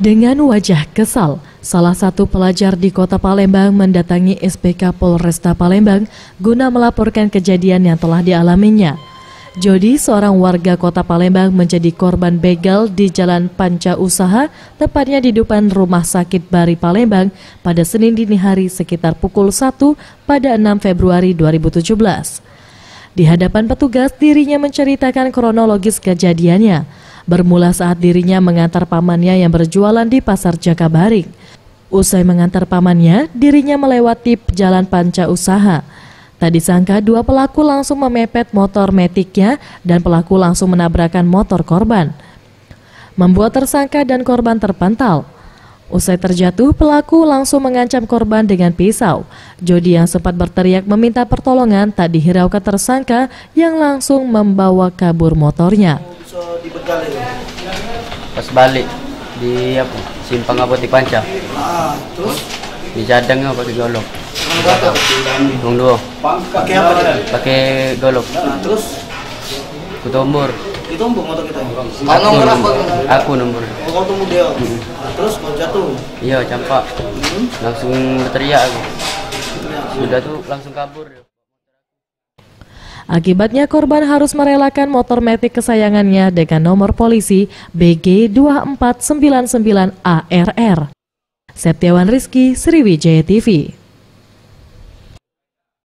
Dengan wajah kesal, salah satu pelajar di Kota Palembang mendatangi SPK Polresta Palembang guna melaporkan kejadian yang telah dialaminya. Jody, seorang warga Kota Palembang, menjadi korban begal di Jalan Panca Usaha, tepatnya di depan Rumah Sakit Bari Palembang pada Senin dini hari sekitar pukul 1 pada 6 Februari 2017. Di hadapan petugas, dirinya menceritakan kronologis kejadiannya. Bermula saat dirinya mengantar pamannya yang berjualan di Pasar Jakabaring. Usai mengantar pamannya, dirinya melewati Jalan Panca Usaha. Tak disangka dua pelaku langsung memepet motor metiknya dan pelaku langsung menabrakkan motor korban, membuat tersangka dan korban terpental. Usai terjatuh, pelaku langsung mengancam korban dengan pisau. Jody yang sempat berteriak meminta pertolongan tak dihiraukan tersangka yang langsung membawa kabur motornya. Pas balik di simpang Apotek Panca. Terus di Jadang pakai golok. Bung dua. Pakai apa dia? Pakai golok. Terus kutombor. ditumbuk motor kita. Aku nomor. Kau tumbuk dia. Terus kau jatuh. Iya, campak. Langsung berteriak aku. Sudah tuh langsung kabur. Akibatnya korban harus merelakan motor metik kesayangannya dengan nomor polisi BG 2499 ARR. Septiawan Rizky, Sriwijaya TV.